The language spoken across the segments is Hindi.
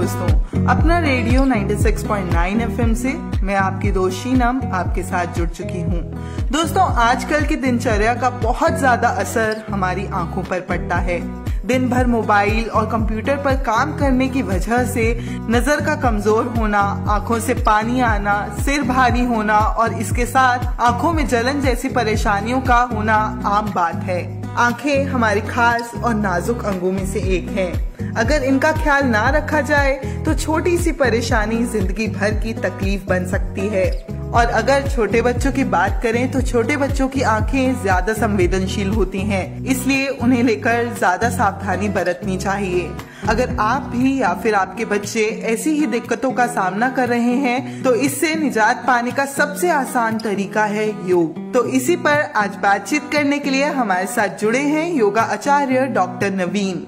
दोस्तों, अपना रेडियो 96.9 एफएम से मैं आपकी दोस्त शीनम आपके साथ जुड़ चुकी हूँ। दोस्तों, आजकल की दिनचर्या का बहुत ज्यादा असर हमारी आंखों पर पड़ता है। दिन भर मोबाइल और कंप्यूटर पर काम करने की वजह से नजर का कमजोर होना, आंखों से पानी आना, सिर भारी होना और इसके साथ आंखों में जलन जैसी परेशानियों का होना आम बात है। आंखें हमारी खास और नाजुक अंगों में से एक है। अगर इनका ख्याल ना रखा जाए तो छोटी सी परेशानी जिंदगी भर की तकलीफ बन सकती है। और अगर छोटे बच्चों की बात करें तो छोटे बच्चों की आंखें ज्यादा संवेदनशील होती हैं, इसलिए उन्हें लेकर ज्यादा सावधानी बरतनी चाहिए। अगर आप भी या फिर आपके बच्चे ऐसी ही दिक्कतों का सामना कर रहे हैं तो इससे निजात पाने का सबसे आसान तरीका है योग। तो इसी पर आज बातचीत करने के लिए हमारे साथ जुड़े हैं योगा आचार्य डॉक्टर नवीन।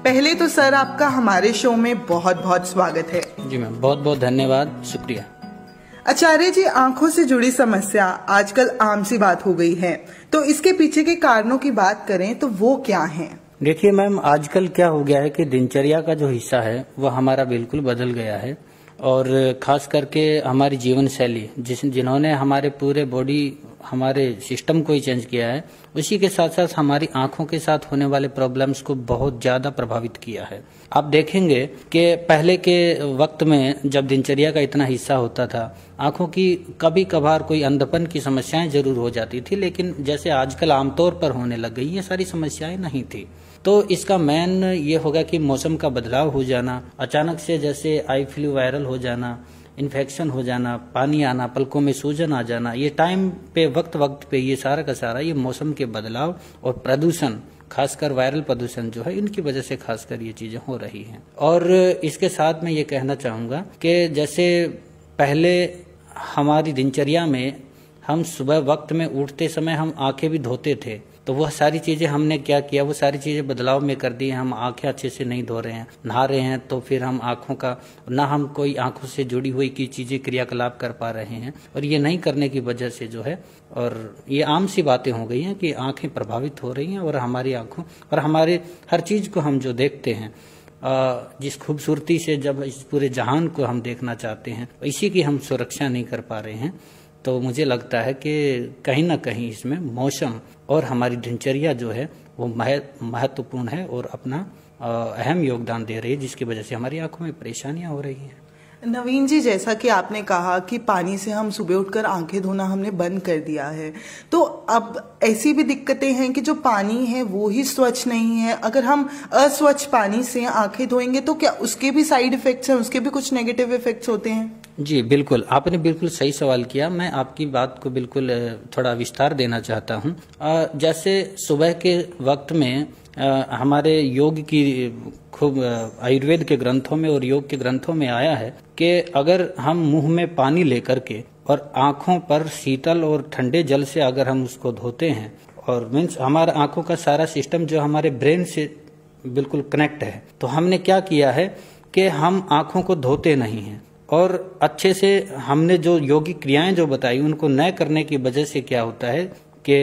पहले तो सर, आपका हमारे शो में बहुत बहुत स्वागत है। जी मैम, बहुत बहुत धन्यवाद, शुक्रिया। आचार्य जी, आंखों से जुड़ी समस्या आजकल आम सी बात हो गई है, तो इसके पीछे के कारणों की बात करें तो वो क्या हैं? देखिए मैम, आजकल क्या हो गया है कि दिनचर्या का जो हिस्सा है वो हमारा बिल्कुल बदल गया है। और खास करके हमारी जीवन शैली जिन्होंने हमारे पूरे बॉडी हमारे सिस्टम को ही चेंज किया है, उसी के साथ साथ हमारी आंखों के साथ होने वाले प्रॉब्लम्स को बहुत ज्यादा प्रभावित किया है। आप देखेंगे कि पहले के वक्त में जब दिनचर्या का इतना हिस्सा होता था, आंखों की कभी कभार कोई अंधपन की समस्याएं जरूर हो जाती थी, लेकिन जैसे आजकल आमतौर पर होने लग गई ये सारी समस्याएं नहीं थी। तो इसका मेन ये होगा कि मौसम का बदलाव हो जाना, अचानक से जैसे आई फ्लू वायरल हो जाना, इन्फेक्शन हो जाना, पानी आना, पलकों में सूजन आ जाना, ये टाइम पे वक्त पे ये सारा का सारा ये मौसम के बदलाव और प्रदूषण, खासकर वायरल प्रदूषण जो है, इनकी वजह से खासकर ये चीजें हो रही हैं। और इसके साथ मैं ये कहना चाहूंगा कि जैसे पहले हमारी दिनचर्या में हम सुबह वक्त में उठते समय हम आंखें भी धोते थे, तो वह सारी चीजें हमने क्या किया, वो सारी चीजें बदलाव में कर दी। हम आंखें अच्छे से नहीं धो रहे हैं, नहा रहे हैं तो फिर हम आंखों का ना हम कोई आंखों से जुड़ी हुई की चीजें क्रियाकलाप कर पा रहे हैं। और ये नहीं करने की वजह से जो है, और ये आम सी बातें हो गई हैं कि आंखें प्रभावित हो रही हैं और हमारी आंखों और हमारे हर चीज को हम जो देखते हैं, जिस खूबसूरती से जब इस पूरे जहान को हम देखना चाहते हैं, इसी की हम सुरक्षा नहीं कर पा रहे हैं। तो मुझे लगता है कि कहीं ना कहीं इसमें मौसम और हमारी दिनचर्या जो है वो महत्वपूर्ण है और अपना अहम योगदान दे रही है, जिसकी वजह से हमारी आंखों में परेशानियां हो रही हैं। नवीन जी, जैसा कि आपने कहा कि पानी से हम सुबह उठकर आंखें धोना हमने बंद कर दिया है, तो अब ऐसी भी दिक्कतें हैं कि जो पानी है वो ही स्वच्छ नहीं है। अगर हम अस्वच्छ पानी से आंखें धोएंगे तो क्या उसके भी साइड इफेक्ट्स हैं, उसके भी कुछ नेगेटिव इफेक्ट्स होते हैं? जी बिल्कुल, आपने बिल्कुल सही सवाल किया। मैं आपकी बात को बिल्कुल थोड़ा विस्तार देना चाहता हूँ। जैसे सुबह के वक्त में हमारे योग की खूब आयुर्वेद के ग्रंथों में और योग के ग्रंथों में आया है कि अगर हम मुंह में पानी लेकर के और आंखों पर शीतल और ठंडे जल से अगर हम उसको धोते हैं, और मीन्स हमारा आंखों का सारा सिस्टम जो हमारे ब्रेन से बिल्कुल कनेक्ट है, तो हमने क्या किया है कि हम आंखों को धोते नहीं हैं और अच्छे से हमने जो योगिक क्रियाएं जो बताई उनको न करने की वजह से क्या होता है कि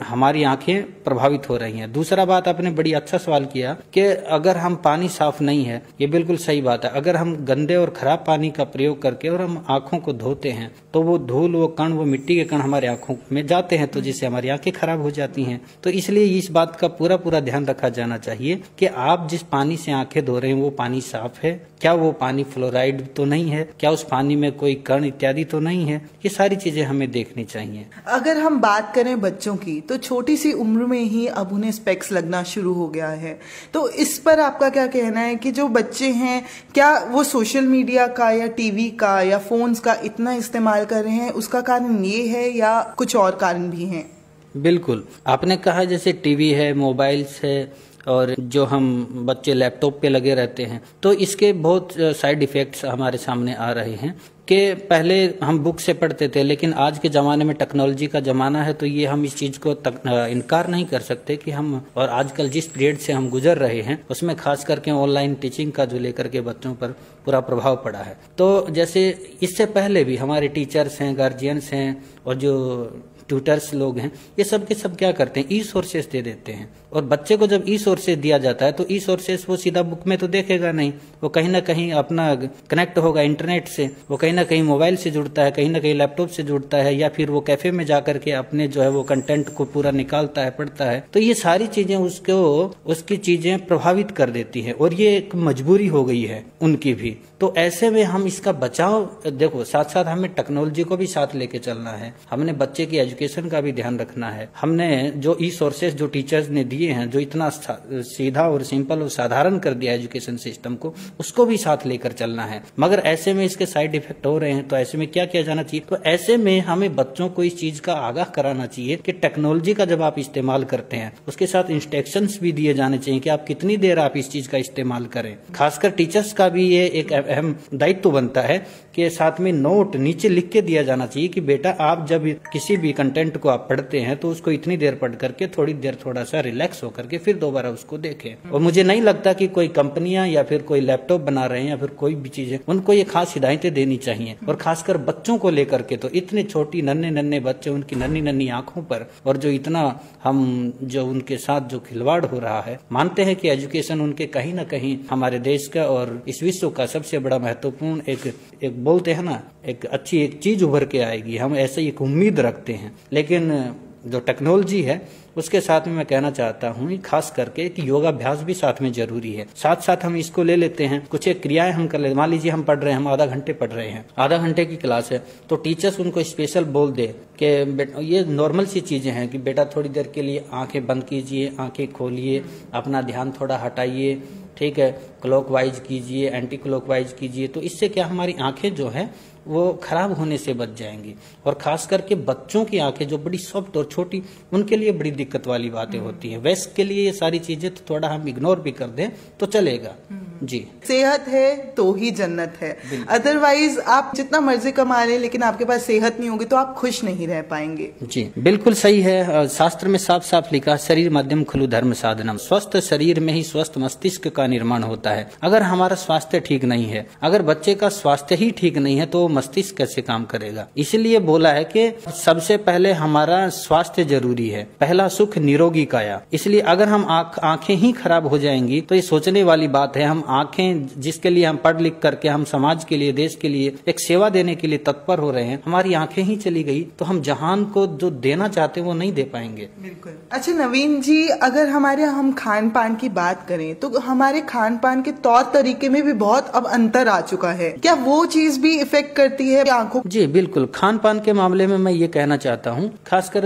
हमारी आंखें प्रभावित हो रही हैं। दूसरा बात, आपने बड़ी अच्छा सवाल किया कि अगर हम पानी साफ नहीं है, ये बिल्कुल सही बात है। अगर हम गंदे और खराब पानी का प्रयोग करके और हम आंखों को धोते हैं तो वो धूल, वो कण, वो मिट्टी के कण हमारे आंखों में जाते हैं, तो जिससे हमारी आंखें खराब हो जाती हैं। तो इसलिए इस बात का पूरा ध्यान रखा जाना चाहिए कि आप जिस पानी से आंखें धो रहे हैं वो पानी साफ है, क्या वो पानी फ्लोराइड तो नहीं है, क्या उस पानी में कोई कण इत्यादि तो नहीं है, ये सारी चीजें हमें देखनी चाहिए। अगर हम बात करें बच्चों की, तो छोटी सी उम्र में ही अब उन्हें स्पेक्स लगना शुरू हो गया है, तो इस पर आपका क्या कहना है कि जो बच्चे हैं क्या वो सोशल मीडिया का या टीवी का या फोन्स का इतना इस्तेमाल कर रहे हैं, उसका कारण ये है या कुछ और कारण भी हैं? बिल्कुल, आपने कहा जैसे टीवी है, मोबाइल्स है और जो हम बच्चे लैपटॉप पे लगे रहते हैं, तो इसके बहुत साइड इफेक्ट्स हमारे सामने आ रहे हैं कि पहले हम बुक से पढ़ते थे, लेकिन आज के ज़माने में टेक्नोलॉजी का ज़माना है, तो ये हम इस चीज़ को इनकार नहीं कर सकते कि हम, और आजकल जिस पीरियड से हम गुजर रहे हैं उसमें खास करके ऑनलाइन टीचिंग का जो लेकर के बच्चों पर पूरा प्रभाव पड़ा है। तो जैसे इससे पहले भी हमारे टीचर्स हैं, गार्जियंस हैं और जो ट्यूटर्स लोग हैं, ये सब के सब क्या करते हैं, ई सोर्सेस दे देते हैं। और बच्चे को जब ई सोर्सेस दिया जाता है तो ई सोर्सेस वो सीधा बुक में तो देखेगा नहीं, वो कहीं ना कहीं अपना कनेक्ट होगा इंटरनेट से, वो कहीं ना कहीं मोबाइल से जुड़ता है, कहीं ना कहीं लैपटॉप से जुड़ता है, या फिर वो कैफे में जाकर के अपने जो है वो कंटेंट को पूरा निकालता है, पढ़ता है। तो ये सारी चीजें उसको उसकी चीजें प्रभावित कर देती है और ये एक मजबूरी हो गई है उनकी भी। तो ऐसे में हम इसका बचाव, देखो साथ साथ हमें टेक्नोलॉजी को भी साथ लेके चलना है, हमने बच्चे की एजुकेशन का भी ध्यान रखना है। हमने जो ई सोर्सेस जो टीचर्स ने दिए हैं, जो इतना सीधा और सिंपल और साधारण कर दिया एजुकेशन सिस्टम को, उसको भी साथ लेकर चलना है। मगर ऐसे में इसके साइड इफेक्ट हो रहे हैं, तो ऐसे में क्या किया जाना चाहिए? तो ऐसे में हमें बच्चों को इस चीज का आगाह कराना चाहिए कि टेक्नोलॉजी का जब आप इस्तेमाल करते हैं उसके साथ इंस्ट्रक्शंस भी दिए जाने चाहिए कि आप कितनी देर आप इस चीज का इस्तेमाल करें। खासकर टीचर्स का भी ये एक अहम दायित्व बनता है कि साथ में नोट नीचे लिख के दिया जाना चाहिए कि बेटा आप जब किसी भी कंटेंट को आप पढ़ते हैं तो उसको इतनी देर पढ़ करके थोड़ी देर थोड़ा सा रिलैक्स होकर के फिर दोबारा उसको देखें। और मुझे नहीं लगता कि कोई कंपनियां या फिर कोई लैपटॉप बना रहे हैं या फिर कोई भी चीजें, उनको ये खास हिदायतें देनी चाहिए। और खासकर बच्चों को लेकर के तो इतने छोटी नन्हे नन्हे बच्चे, उनकी नन्ही नन्ही आंखों पर, और जो इतना हम जो उनके साथ जो खिलवाड़ हो रहा है, मानते हैं कि एजुकेशन उनके कहीं ना कहीं हमारे देश का और इस विश्व का सबसे बड़ा महत्वपूर्ण एक बोलते हैं ना, एक अच्छी एक चीज उभर के आएगी, हम ऐसे एक उम्मीद रखते हैं। लेकिन जो टेक्नोलॉजी है उसके साथ में मैं कहना चाहता हूँ खास करके कि योगाभ्यास भी साथ में जरूरी है। साथ साथ हम इसको ले लेते हैं, कुछ एक क्रियाएं हम कर लेते। मान लीजिए हम पढ़ रहे हैं, हम आधा घंटे पढ़ रहे हैं, आधा घंटे की क्लास है, तो टीचर्स उनको स्पेशल बोल दे कि ये नॉर्मल सी चीजें हैं कि बेटा थोड़ी देर के लिए आंखें बंद कीजिए, आंखें खोलिए, अपना ध्यान थोड़ा हटाइए, ठीक है, क्लॉकवाइज कीजिए, एंटी क्लॉकवाइज कीजिए। तो इससे क्या हमारी आंखें जो है वो खराब होने से बच जाएंगी। और खास करके बच्चों की आंखें जो बड़ी सॉफ्ट और छोटी, उनके लिए बड़ी दिक्कत वाली बातें होती हैं। वयस्क के लिए ये सारी चीजें तो थोड़ा हम इग्नोर भी कर दें तो चलेगा। जी, सेहत है तो ही जन्नत है। अदरवाइज आप जितना मर्जी कमा लें लेकिन आपके पास सेहत नहीं होगी तो आप खुश नहीं रह पाएंगे। जी बिल्कुल सही है। शास्त्र में साफ साफ लिखा, शरीर माध्यम खलु धर्म साधनम, स्वस्थ शरीर में ही स्वस्थ मस्तिष्क का निर्माण होता है। अगर हमारा स्वास्थ्य ठीक नहीं है, अगर बच्चे का स्वास्थ्य ही ठीक नहीं है तो मस्तिष्क कैसे काम करेगा? इसलिए बोला है कि सबसे पहले हमारा स्वास्थ्य जरूरी है, पहला सुख निरोगी काया। इसलिए अगर हम आंखें ही खराब हो जाएंगी तो ये सोचने वाली बात है। हम आंखें जिसके लिए हम पढ़ लिख करके हम समाज के लिए, देश के लिए एक सेवा देने के लिए तत्पर हो रहे हैं, हमारी आंखें ही चली गई तो हम जहान को जो देना चाहते हैं वो नहीं दे पाएंगे। बिल्कुल। अच्छा नवीन जी, अगर हमारे हम खान पान की बात करें तो हमारे खान पान के तौर तरीके में भी बहुत अब अंतर आ चुका है, क्या वो चीज भी इफेक्ट करती है आंखों? जी बिल्कुल। खान पान के मामले में मैं ये कहना चाहता हूँ, खासकर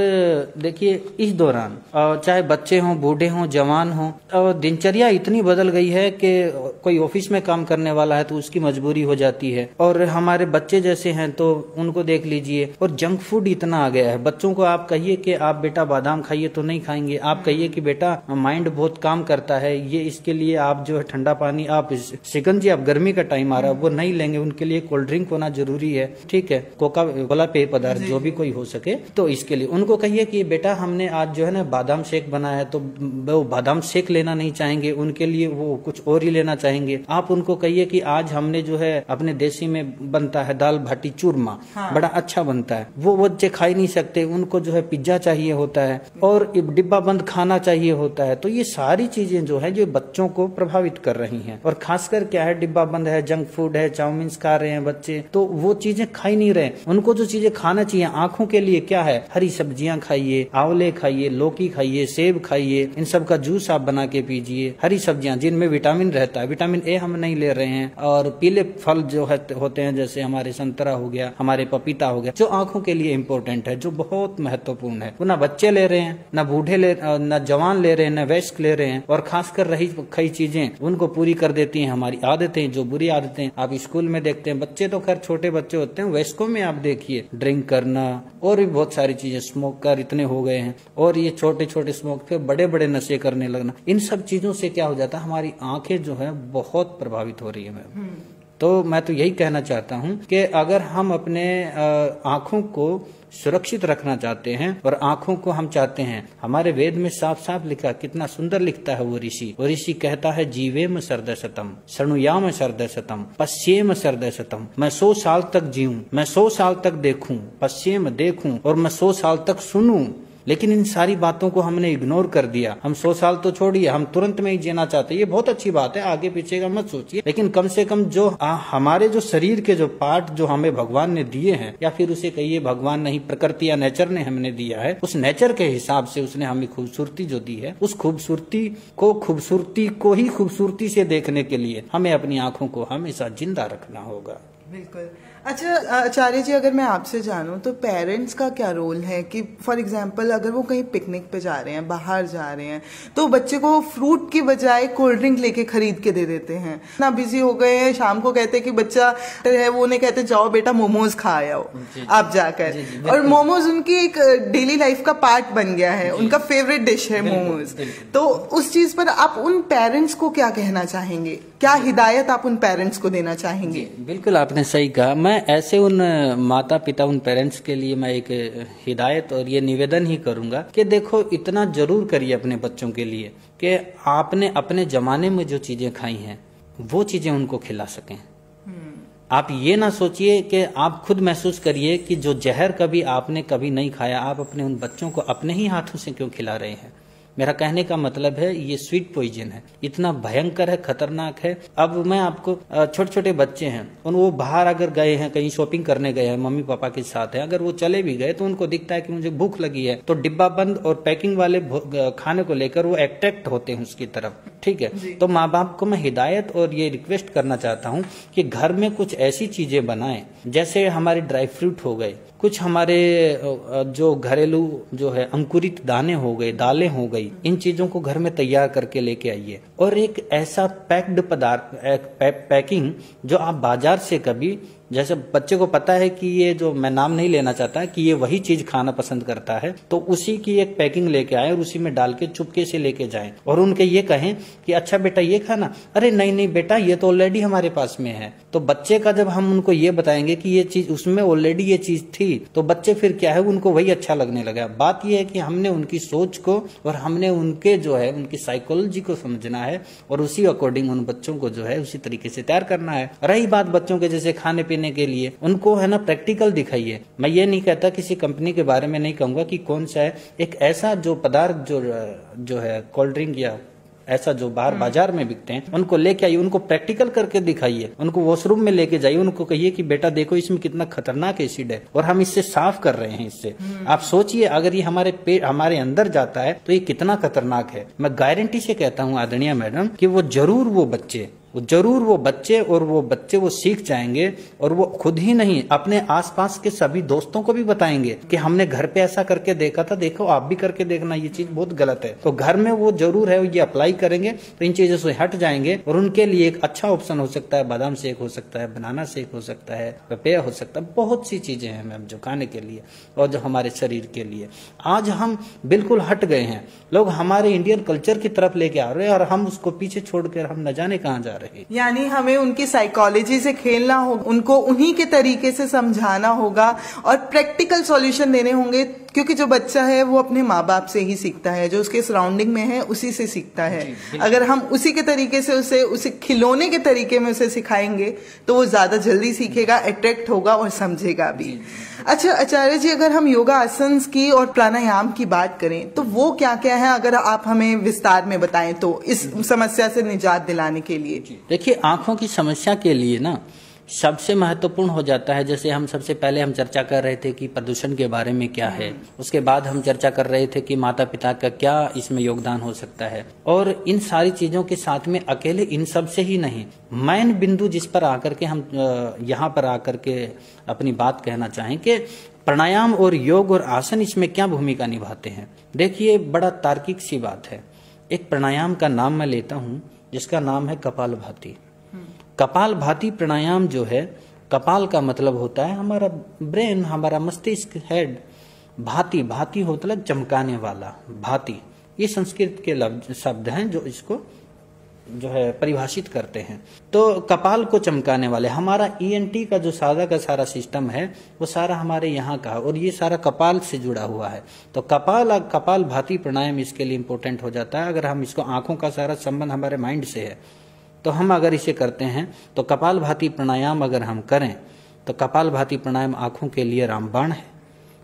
देखिए इस दौरान चाहे बच्चे हों, बूढ़े हों, जवान हों, दिनचर्या इतनी बदल गई है कि कोई ऑफिस में काम करने वाला है तो उसकी मजबूरी हो जाती है, और हमारे बच्चे जैसे हैं तो उनको देख लीजिए। और जंक फूड इतना आ गया है, बच्चों को आप कहिए कि आप बेटा बादाम खाइए तो नहीं खाएंगे, आप कहिए कि बेटा माइंड बहुत काम करता है, ये इसके लिए आप जो है ठंडा पानी, आप शिकंजी, आप गर्मी का टाइम आ रहा है वो नहीं लेंगे, उनके लिए कोल्ड ड्रिंक होना जरूरी है, ठीक है, कोका कोला पेय पदार्थ जो भी कोई हो सके, तो इसके लिए उनको कहिए कि बेटा हमने आज जो है ना बादाम शेक बनाया है, तो वो बादाम शेक लेना नहीं चाहेंगे, उनके लिए वो कुछ और ही लेना चाहेंगे। आप उनको कहिए कि आज हमने जो है अपने देसी में बनता है दाल भाटी चूरमा, हाँ, बड़ा अच्छा बनता है, वो बच्चे खा ही नहीं सकते, उनको जो है पिज्जा चाहिए होता है और डिब्बा बंद खाना चाहिए होता है। तो ये सारी चीजें जो है जो बच्चों को प्रभावित कर रही हैं। और खासकर क्या है, डिब्बा बंद है, जंक फूड है, चाउमीन खा रहे हैं बच्चे, तो वो चीजें खा ही नहीं रहे। उनको जो चीजें खाना चाहिए आंखों के लिए क्या है, हरी सब्जियां खाइए, आंवले खाइए, लौकी खाइए, सेब खाइए, इन सब का जूस आप बना के पीजिए। हरी सब्जियां जिनमें विटामिन रहता है, विटामिन ए हम नहीं ले रहे हैं। और पीले फल जो है होते हैं, जैसे हमारे संतरा हो गया, हमारे पपीता हो गया, जो आंखों के लिए इम्पोर्टेंट है, जो बहुत महत्वपूर्ण है, वो ना बच्चे ले रहे हैं, ना बूढ़े ना जवान ले रहे हैं, ना वयस्क ले रहे हैं। और खासकर रही कई चीजें उनको पूरी कर देती हैं हमारी आदतें, जो बुरी आदतें आप स्कूल में देखते हैं, बच्चे तो खैर छोटे बच्चे होते हैं, वयस्कों में आप देखिए ड्रिंक करना और भी बहुत सारी चीजें, स्मोकर इतने हो गए हैं, और ये छोटे छोटे स्मोक पे बड़े बड़े नशे करने लगना, इन सब चीजों से क्या हो जाता है, हमारी आंखें जो है बहुत प्रभावित हो रही है मैम। तो मैं तो यही कहना चाहता हूं कि अगर हम अपने आंखों को सुरक्षित रखना चाहते हैं और आंखों को हम चाहते हैं, हमारे वेद में साफ साफ लिखा, कितना सुंदर लिखता है वो ऋषि कहता है, जीवेम सरदशतम शृणुयाम सरदशतम पश्येम सरदशतम। मैं 100 साल तक जीऊं, मैं 100 साल तक देखूं, पश्येम देखूं, और मैं 100 साल तक सुनूं। लेकिन इन सारी बातों को हमने इग्नोर कर दिया। हम 100 साल तो छोड़िए, हम तुरंत में ही जीना चाहते हैं। ये बहुत अच्छी बात है, आगे पीछे का मत सोचिए, लेकिन कम से कम जो हमारे जो शरीर के जो पार्ट जो हमें भगवान ने दिए हैं, या फिर उसे कहिए भगवान नहीं, प्रकृति या नेचर ने हमने दिया है, उस नेचर के हिसाब से उसने हमें खूबसूरती जो दी है, उस खूबसूरती को ही खूबसूरती से देखने के लिए हमें अपनी आंखों को हमेशा जिंदा रखना होगा। बिल्कुल। अच्छा आचार्य जी, अगर मैं आपसे जानूं तो पेरेंट्स का क्या रोल है कि फॉर एग्जांपल अगर वो कहीं पिकनिक पे जा रहे हैं, बाहर जा रहे हैं, तो बच्चे को फ्रूट की बजाय कोल्ड ड्रिंक लेके खरीद के दे देते हैं। इतना बिजी हो गए हैं, शाम को कहते हैं कि बच्चा है, वो उन्हें कहते जाओ बेटा मोमोज खा आओ आप जाकर, और मोमोज उनकी एक डेली लाइफ का पार्ट बन गया है, उनका फेवरेट डिश है मोमोज। तो उस चीज पर आप उन पेरेंट्स को क्या कहना चाहेंगे, क्या हिदायत आप उन पेरेंट्स को देना चाहेंगे? बिल्कुल आपने सही कहा। मैं ऐसे उन माता पिता, उन पेरेंट्स के लिए मैं एक हिदायत और ये निवेदन ही करूंगा कि देखो, इतना जरूर करिए अपने बच्चों के लिए कि आपने अपने जमाने में जो चीजें खाई हैं वो चीजें उनको खिला सकें। आप ये ना सोचिए कि आप खुद महसूस करिए कि जो जहर कभी आपने कभी नहीं खाया, आप अपने उन बच्चों को अपने ही हाथों से क्यों खिला रहे हैं। मेरा कहने का मतलब है ये स्वीट पॉइजन है, इतना भयंकर है, खतरनाक है। अब मैं आपको, छोटे छोटे बच्चे हैं, वो बाहर अगर गए हैं, कहीं शॉपिंग करने गए हैं, मम्मी पापा के साथ है, अगर वो चले भी गए तो उनको दिखता है कि मुझे भूख लगी है, तो डिब्बा बंद और पैकिंग वाले खाने को लेकर वो अट्रैक्ट होते हैं उसकी तरफ। ठीक है, तो माँ बाप को मैं हिदायत और ये रिक्वेस्ट करना चाहता हूँ कि घर में कुछ ऐसी चीजें बनाएं, जैसे हमारे ड्राई फ्रूट हो गए, कुछ हमारे जो घरेलू जो है अंकुरित दाने हो गए, दालें हो गई, इन चीजों को घर में तैयार करके लेके आइए। और एक ऐसा पैक्ड पदार्थ, पैकिंग जो आप बाजार से कभी, जैसे बच्चे को पता है कि ये जो, मैं नाम नहीं लेना चाहता, कि ये वही चीज खाना पसंद करता है, तो उसी की एक पैकिंग लेके आए और उसी में डाल के चुपके से लेके जाएं और उनके ये कहें कि अच्छा बेटा ये खाना, अरे नहीं नहीं बेटा ये तो ऑलरेडी हमारे पास में है। तो बच्चे का जब हम उनको ये बताएंगे कि ये चीज उसमें ऑलरेडी ये चीज थी, तो बच्चे फिर क्या है, उनको वही अच्छा लगने लगा। बात ये है कि हमने उनकी सोच को और हमने उनके जो है उनकी साइकोलॉजी को समझना है और उसी अकॉर्डिंग उन बच्चों को जो है उसी तरीके से तैयार करना है। रही बात बच्चों के जैसे खाने पीने के लिए, उनको है ना प्रैक्टिकल दिखाइए। मैं ये नहीं कहता, किसी कंपनी के बारे में नहीं कहूंगा कि कौन सा है, एक ऐसा जो पदार्थ जो है कोल्ड ड्रिंक या ऐसा जो बाहर बाजार में बिकते हैं, उनको लेके आइए, उनको प्रैक्टिकल करके दिखाइए, उनको वॉशरूम में लेके जाइए, उनको कहिए कि बेटा देखो इसमें कितना खतरनाक एसिड है और हम इससे साफ कर रहे हैं इससे। आप सोचिए अगर ये हमारे पेट, हमारे अंदर जाता है तो ये कितना खतरनाक है। मैं गारंटी से कहता हूँ आदरणीय मैडम कि वो जरूर वो बच्चे वो सीख जाएंगे और वो खुद ही नहीं, अपने आसपास के सभी दोस्तों को भी बताएंगे कि हमने घर पे ऐसा करके देखा था, देखो आप भी करके देखना, ये चीज बहुत गलत है। तो घर में वो जरूर है, ये अप्लाई करेंगे तो इन चीजों से हट जाएंगे और उनके लिए एक अच्छा ऑप्शन हो सकता है, बादाम शेक हो सकता है, बनाना शेक हो सकता है, पपेया हो सकता है, बहुत सी चीजें हैं मैम जो खाने के लिए और जो हमारे शरीर के लिए। आज हम बिल्कुल हट गए हैं, लोग हमारे इंडियन कल्चर की तरफ लेके आ रहे हैं और हम उसको पीछे छोड़कर हम न जाने कहाँ जा रहे हैं। यानी हमें उनकी साइकोलॉजी से खेलना होगा, उनको उन्हीं के तरीके से समझाना होगा और प्रैक्टिकल सॉल्यूशन देने होंगे, क्योंकि जो बच्चा है वो अपने माँ बाप से ही सीखता है, जो उसके सराउंडिंग में है उसी से सीखता है। अगर हम उसी के तरीके से उसे खिलौने के तरीके में उसे सिखाएंगे तो वो ज्यादा जल्दी सीखेगा, अट्रैक्ट होगा और समझेगा भी। अच्छा आचार्य जी, अगर हम योगा आसन्स की और प्राणायाम की बात करें तो वो क्या क्या है, अगर आप हमें विस्तार में बताएं तो इस समस्या से निजात दिलाने के लिए। देखिए, आंखों की समस्या के लिए ना सबसे महत्वपूर्ण हो जाता है, जैसे हम सबसे पहले हम चर्चा कर रहे थे कि प्रदूषण के बारे में क्या है, उसके बाद हम चर्चा कर रहे थे कि माता पिता का क्या इसमें योगदान हो सकता है, और इन सारी चीजों के साथ में अकेले इन सब से ही नहीं, मेन बिंदु जिस पर आकर के हम यहाँ पर आकर के अपनी बात कहना चाहें कि प्राणायाम और योग और आसन इसमें क्या भूमिका निभाते हैं। देखिए, बड़ा तार्किक सी बात है। एक प्राणायाम का नाम मैं लेता हूँ जिसका नाम है कपालभाति। कपालभाति प्राणायाम जो है, कपाल का मतलब होता है हमारा ब्रेन, हमारा मस्तिष्क, हेड। भाति, भाति मतलब चमकाने वाला, भाति, ये संस्कृत के शब्द हैं जो इसको जो है परिभाषित करते हैं। तो कपाल को चमकाने वाले हमारा ईएनटी का जो सारा का सारा सिस्टम है वो सारा हमारे यहाँ का है और ये सारा कपाल से जुड़ा हुआ है। तो कपाल भाती प्राणायाम इसके लिए इम्पोर्टेंट हो जाता है। अगर हम इसको, आंखों का सारा संबंध हमारे माइंड से है, तो हम अगर इसे करते हैं तो कपाल भाती प्राणायाम अगर हम करें तो कपाल भाती प्राणायाम आंखों के लिए रामबाण है।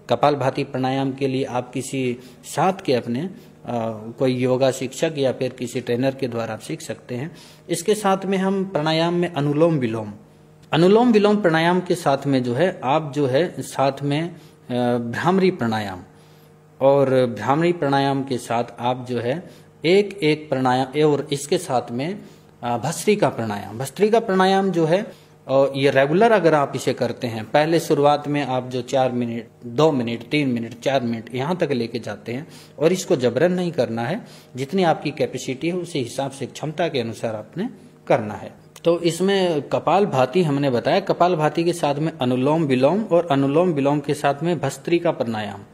कपाल भाती प्राणायाम के लिए आप किसी साथ के अपने कोई योगा शिक्षक या फिर किसी ट्रेनर के द्वारा आप सीख सकते हैं। इसके साथ में हम प्राणायाम में अनुलोम विलोम प्राणायाम के साथ में जो है आप जो है साथ में भ्रामरी प्राणायाम, और भ्रामरी प्राणायाम के साथ आप जो है एक प्राणायाम, और इसके साथ में भस्त्रिका प्राणायाम जो है, और ये रेगुलर अगर आप इसे करते हैं, पहले शुरुआत में आप जो 4 मिनट, 2 मिनट, 3 मिनट, 4 मिनट यहाँ तक लेके जाते हैं, और इसको जबरन नहीं करना है, जितनी आपकी कैपेसिटी है उसी हिसाब से क्षमता के अनुसार आपने करना है। तो इसमें कपाल भाती हमने बताया, कपाल भाती के साथ में अनुलोम विलोम, और अनुलोम विलोम के साथ में भस्त्रिका प्राणायाम,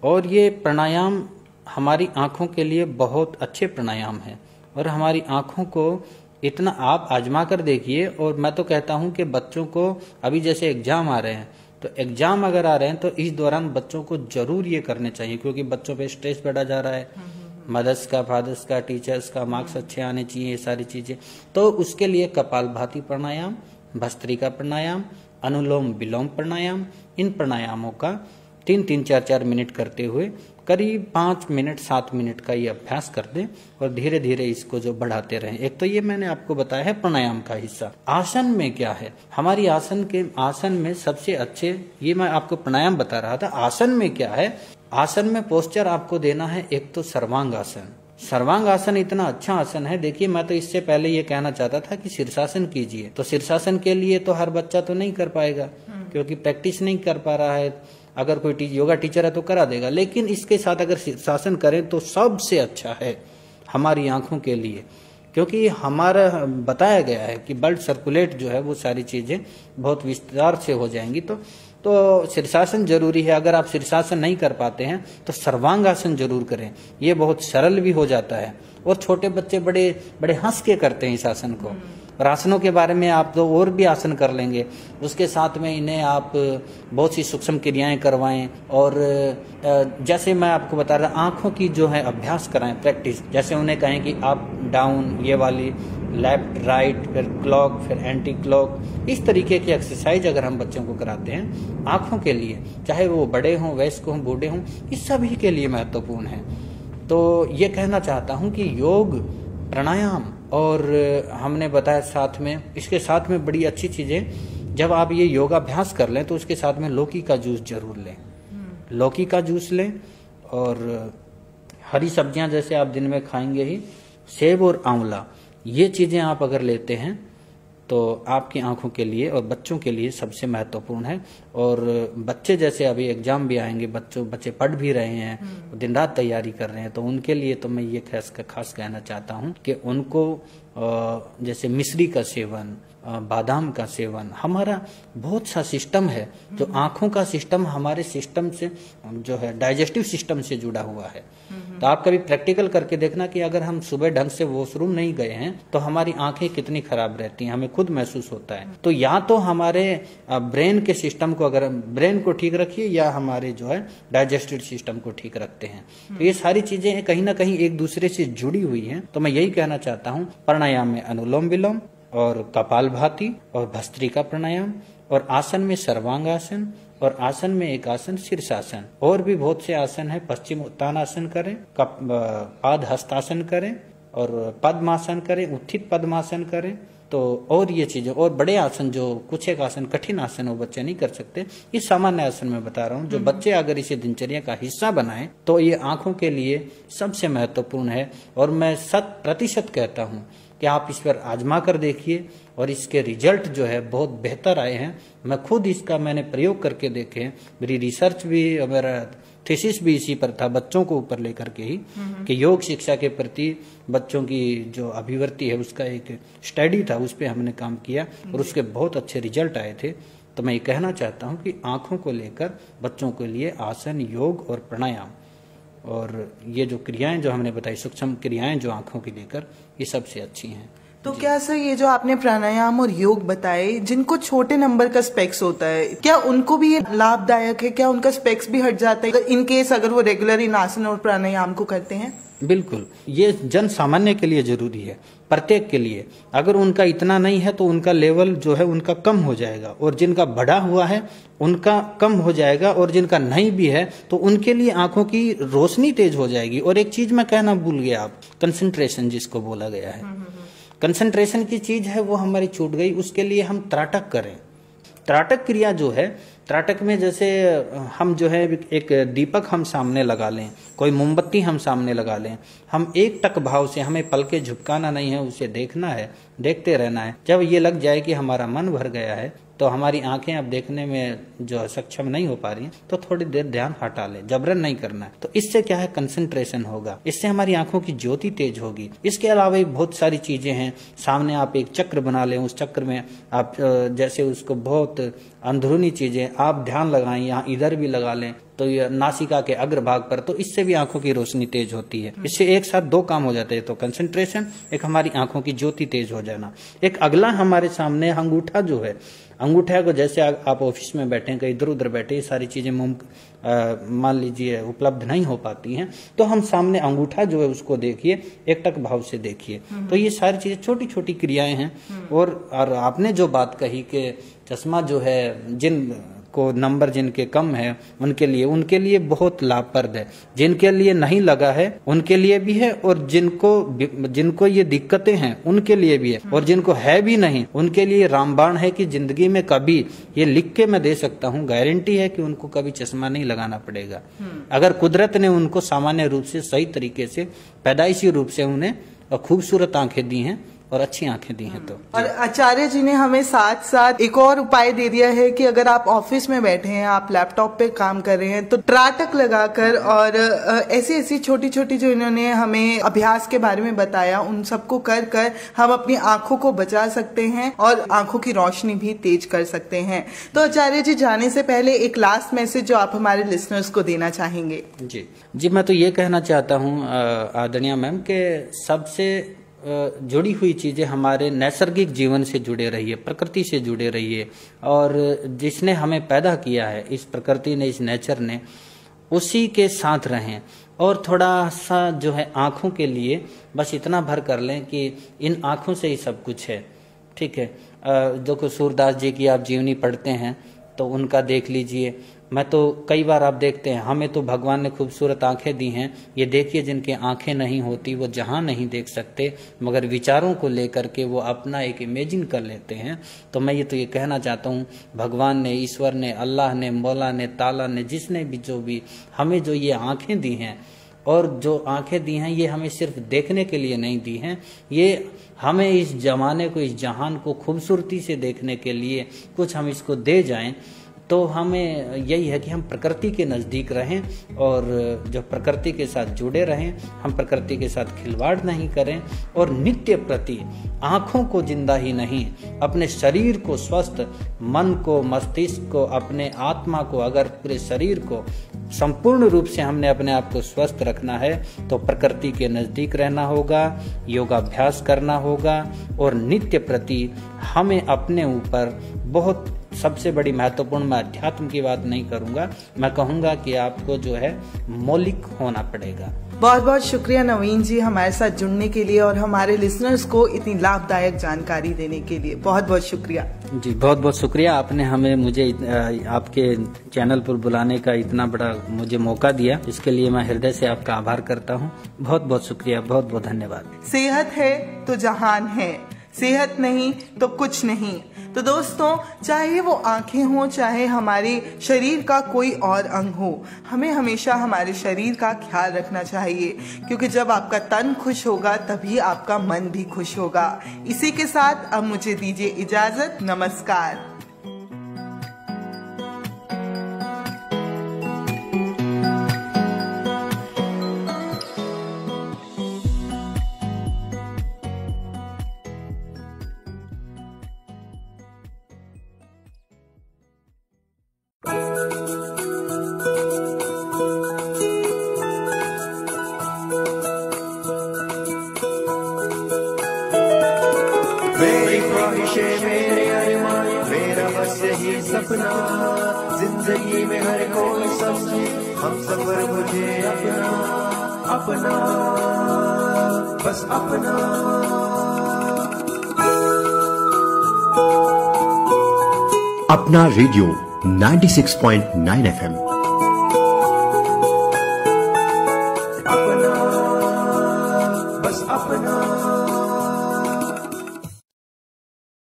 और ये प्राणायाम हमारी आंखों के लिए बहुत अच्छे प्राणायाम है और हमारी आंखों को इतना आप आजमा कर देखिए। और मैं तो कहता हूं कि बच्चों को अभी जैसे एग्जाम आ रहे हैं, तो एग्जाम अगर आ रहे हैं तो इस दौरान बच्चों को जरूर ये करने चाहिए, क्योंकि बच्चों पे स्ट्रेस बढ़ा जा रहा है, मदर्स का, फादर्स का, टीचर्स का, मार्क्स अच्छे आने चाहिए, ये सारी चीजें। तो उसके लिए कपाल भाती प्राणायाम, भस्त्रिका प्राणायाम, अनुलोम विलोम प्राणायाम, इन प्राणायामों का 3-3, 4-4 मिनट करते हुए करीब 5 मिनट, 7 मिनट का ये अभ्यास कर दें और धीरे धीरे इसको जो बढ़ाते रहें। एक तो ये मैंने आपको बताया है प्राणायाम का हिस्सा। आसन में क्या है, हमारी आसन में सबसे अच्छे, ये मैं आपको प्राणायाम बता रहा था, आसन में क्या है, आसन में पोस्चर आपको देना है एक तो सर्वांग आसन इतना अच्छा आसन है। देखिए, मैं तो इससे पहले ये कहना चाहता था कि शीर्षासन कीजिए, तो शीर्षासन के लिए तो हर बच्चा तो नहीं कर पाएगा क्योंकि प्रैक्टिस नहीं कर पा रहा है। अगर कोई योगा टीचर है तो करा देगा, लेकिन इसके साथ अगर शीर्षासन करें तो सबसे अच्छा है हमारी आंखों के लिए, क्योंकि हमारा बताया गया है कि ब्लड सर्कुलेट जो है वो सारी चीजें बहुत विस्तार से हो जाएंगी। तो शीर्षासन जरूरी है। अगर आप शीर्षासन नहीं कर पाते हैं तो सर्वांगासन जरूर करें, ये बहुत सरल भी हो जाता है और छोटे बच्चे बड़े बड़े हंस के करते हैं इस आसन को। और आसनों के बारे में आप तो और भी आसन कर लेंगे, उसके साथ में इन्हें आप बहुत सी सूक्ष्म क्रियाएं करवाएं। और जैसे मैं आपको बता रहा, आंखों की जो है अभ्यास कराएं, प्रैक्टिस, जैसे उन्हें कहें कि अप डाउन, ये वाली लेफ्ट राइट, फिर क्लॉक, फिर एंटी क्लॉक, इस तरीके की एक्सरसाइज अगर हम बच्चों को कराते हैं आंखों के लिए, चाहे वो बड़े हों, वयस्क हों, बूढ़े हों, इस सभी के लिए महत्वपूर्ण है। तो ये कहना चाहता हूं कि योग, प्राणायाम और हमने बताया साथ में, इसके साथ में बड़ी अच्छी चीजें, जब आप ये योगाभ्यास कर लें तो उसके साथ में लौकी का जूस जरूर लें, लौकी का जूस लें। और हरी सब्जियां जैसे आप दिन में खाएंगे ही, सेब और आंवला, ये चीजें आप अगर लेते हैं तो आपकी आंखों के लिए और बच्चों के लिए सबसे महत्वपूर्ण है। और बच्चे जैसे अभी एग्जाम भी आएंगे, बच्चे पढ़ भी रहे हैं, दिन रात तैयारी कर रहे हैं, तो उनके लिए तो मैं ये खास कहना चाहता हूं कि उनको जैसे मिश्री का सेवन, बादाम का सेवन, हमारा बहुत सा सिस्टम है जो आंखों का सिस्टम हमारे सिस्टम से जो है डाइजेस्टिव सिस्टम से जुड़ा हुआ है। तो आप कभी प्रैक्टिकल करके देखना कि अगर हम सुबह ढंग से वॉशरूम नहीं गए हैं तो हमारी आंखें कितनी खराब रहती हैं, हमें खुद महसूस होता है। तो या तो हमारे ब्रेन के सिस्टम को, अगर ब्रेन को ठीक रखिए, या हमारे जो है डाइजेस्टिव सिस्टम को ठीक रखते हैं। तो ये सारी चीजें कहीं ना कहीं एक दूसरे से जुड़ी हुई हैं। तो मैं यही कहना चाहता हूँ, प्राणायाम में अनुलोम विलोम और कपाल भाती और भस्त्रिका प्राणायाम, और आसन में सर्वांगासन, और आसन में एक आसन शीर्षासन, और भी बहुत से आसन है। पश्चिम उत्तानासन करें, पाद हस्तासन करें, और पद्मासन करें, उत्थित पद्मासन करें। तो और ये चीजें, और बड़े आसन जो कुछ एक आसन कठिन आसन वो बच्चे नहीं कर सकते, ये सामान्य आसन में बता रहा हूँ। जो बच्चे अगर इसे दिनचर्या का हिस्सा बनाएं तो ये आंखों के लिए सबसे महत्वपूर्ण है। और मैं 100% कहता हूँ कि आप इस पर आजमा कर देखिए, और इसके रिजल्ट जो है बहुत बेहतर आए हैं। मैं खुद इसका मैंने प्रयोग करके देखे, मेरी रिसर्च भी, मेरा थीसिस भी इसी पर था, बच्चों को ऊपर लेकर के ही, कि योग शिक्षा के प्रति बच्चों की जो अभिवृत्ति है उसका एक स्टडी था, उस पर हमने काम किया और उसके बहुत अच्छे रिजल्ट आए थे। तो मैं ये कहना चाहता हूँ कि आंखों को लेकर बच्चों के लिए आसन, योग और प्राणायाम, और ये जो क्रियाएं जो हमने बताई, सूक्ष्म क्रियाएं जो आंखों की लेकर, ये सबसे अच्छी हैं। तो क्या सर ये जो आपने प्राणायाम और योग बताए, जिनको छोटे नंबर का स्पेक्स होता है, क्या उनको भी ये लाभदायक है? क्या उनका स्पेक्स भी हट जाता है इन केस अगर वो रेगुलर इन आसन और प्राणायाम को करते हैं? बिल्कुल, ये जन सामान्य के लिए जरूरी है, प्रत्येक के लिए। अगर उनका इतना नहीं है तो उनका लेवल जो है उनका कम हो जाएगा, और जिनका बढ़ा हुआ है उनका कम हो जाएगा, और जिनका नहीं भी है तो उनके लिए आंखों की रोशनी तेज हो जाएगी। और एक चीज मैं कहना भूल गया, आप कंसंट्रेशन जिसको बोला गया है, कंसंट्रेशन की चीज है वो हमारी छूट गई। उसके लिए हम त्राटक करें। त्राटक क्रिया जो है, त्राटक में जैसे हम जो है एक दीपक हम सामने लगा लें, कोई मोमबत्ती हम सामने लगा लें, हम एक टक भाव से, हमें पल के झुपकाना नहीं है, उसे देखना है, देखते रहना है। जब ये लग जाए कि हमारा मन भर गया है तो हमारी आंखें अब देखने में जो सक्षम नहीं हो पा रही हैं, तो थोड़ी देर ध्यान हटा ले, जबरन नहीं करना है। तो इससे क्या है, कंसंट्रेशन होगा, इससे हमारी आंखों की ज्योति तेज होगी। इसके अलावा भी बहुत सारी चीजें हैं। सामने आप एक चक्र बना लें, उस चक्र में आप जैसे उसको बहुत अंदरूनी चीजें आप ध्यान लगाएं, यहाँ इधर भी लगा लें, तो ये नासिका के अग्रभाग पर, तो इससे भी आंखों की रोशनी तेज होती है। इससे एक साथ दो काम हो जाते हैं, तो कंसंट्रेशन, एक हमारी आंखों की ज्योति तेज हो जाना। एक अगला हमारे सामने अंगूठा जो है, अंगूठा को जैसे आप ऑफिस में बैठे, कहीं इधर उधर बैठे, ये सारी चीजें मान लीजिए उपलब्ध नहीं हो पाती हैं, तो हम सामने अंगूठा जो है उसको देखिए, एक टक भाव से देखिए। तो ये सारी चीजें छोटी छोटी क्रियाएं हैं। और आपने जो बात कही कि चश्मा जो है, जिन को नंबर जिनके कम है उनके लिए बहुत लाभप्रद है। जिनके लिए नहीं लगा है उनके लिए भी है, और जिनको ये दिक्कतें हैं उनके लिए भी है, और जिनको है भी नहीं उनके लिए रामबाण है कि जिंदगी में कभी, ये लिख के मैं दे सकता हूँ, गारंटी है कि उनको कभी चश्मा नहीं लगाना पड़ेगा, अगर कुदरत ने उनको सामान्य रूप से, सही तरीके से, पैदाइशी रूप से उन्हें खूबसूरत आंखें दी हैं और अच्छी आंखें दी हैं। तो और आचार्य जी ने हमें साथ साथ एक और उपाय दे दिया है कि अगर आप ऑफिस में बैठे हैं, आप लैपटॉप पे काम कर रहे हैं, तो त्राटक लगाकर और ऐसी छोटी छोटी जो इन्होंने हमें अभ्यास के बारे में बताया, उन सबको कर कर हम अपनी आंखों को बचा सकते हैं और आंखों की रोशनी भी तेज कर सकते हैं। तो आचार्य जी, जाने से पहले एक लास्ट मैसेज जो आप हमारे लिसनर्स को देना चाहेंगे। जी, मैं तो ये कहना चाहता हूँ आदरणीय मैम, के सबसे जुड़ी हुई चीजें हमारे नैसर्गिक जीवन से जुड़े रहिए, प्रकृति से जुड़े रहिए, और जिसने हमें पैदा किया है, इस प्रकृति ने, इस नेचर ने, उसी के साथ रहें। और थोड़ा सा जो है आंखों के लिए बस इतना भर कर लें कि इन आंखों से ही सब कुछ है। ठीक है, देखो सूरदास जी की आप जीवनी पढ़ते हैं तो उनका देख लीजिए। मैं तो कई बार आप देखते हैं, हमें तो भगवान ने खूबसूरत आंखें दी हैं, ये देखिए जिनकी आंखें नहीं होती वो जहां नहीं देख सकते, मगर विचारों को लेकर के वो अपना एक इमेजिन कर लेते हैं। तो मैं ये कहना चाहता हूँ, भगवान ने, ईश्वर ने, अल्लाह ने, मौला ने, ताला ने, जिसने भी जो भी हमें जो ये आंखें दी हैं, और जो आंखें दी हैं ये हमें सिर्फ देखने के लिए नहीं दी हैं, ये हमें इस जमाने को, इस जहान को खूबसूरती से देखने के लिए कुछ हम इसको दे जाएं। तो हमें यही है कि हम प्रकृति के नज़दीक रहें और जो प्रकृति के साथ जुड़े रहें, हम प्रकृति के साथ खिलवाड़ नहीं करें, और नित्य प्रति आँखों को जिंदा ही नहीं, अपने शरीर को स्वस्थ, मन को, मस्तिष्क को, अपने आत्मा को, अगर पूरे शरीर को संपूर्ण रूप से हमने अपने आप को स्वस्थ रखना है तो प्रकृति के नज़दीक रहना होगा, योगाभ्यास करना होगा, और नित्य प्रति हमें अपने ऊपर बहुत, सबसे बड़ी महत्वपूर्ण, मैं अध्यात्म की बात नहीं करूंगा, मैं कहूंगा कि आपको जो है मौलिक होना पड़ेगा। बहुत बहुत शुक्रिया नवीन जी हमारे साथ जुड़ने के लिए और हमारे लिसनर्स को इतनी लाभदायक जानकारी देने के लिए बहुत बहुत शुक्रिया। जी, बहुत बहुत शुक्रिया, आपने हमें, मुझे आपके चैनल पर बुलाने का इतना बड़ा मुझे मौका दिया, इसके लिए मैं हृदय से आपका आभार करता हूँ। बहुत बहुत शुक्रिया, बहुत बहुत धन्यवाद। सेहत है तो जहान है, सेहत नहीं तो कुछ नहीं। तो दोस्तों, चाहे वो आंखें हो, चाहे हमारे शरीर का कोई और अंग हो, हमें हमेशा हमारे शरीर का ख्याल रखना चाहिए, क्योंकि जब आपका तन खुश होगा तभी आपका मन भी खुश होगा। इसी के साथ अब मुझे दीजिए इजाजत। नमस्कार। ख्वाहिशें मेरे अरमान, मेरा बस यही सपना, जिंदगी में हर कोई समझे हम सफर मुझे अपना, अपना बस अपना। अपना रेडियो 96.9 FM। अपना बस अपना।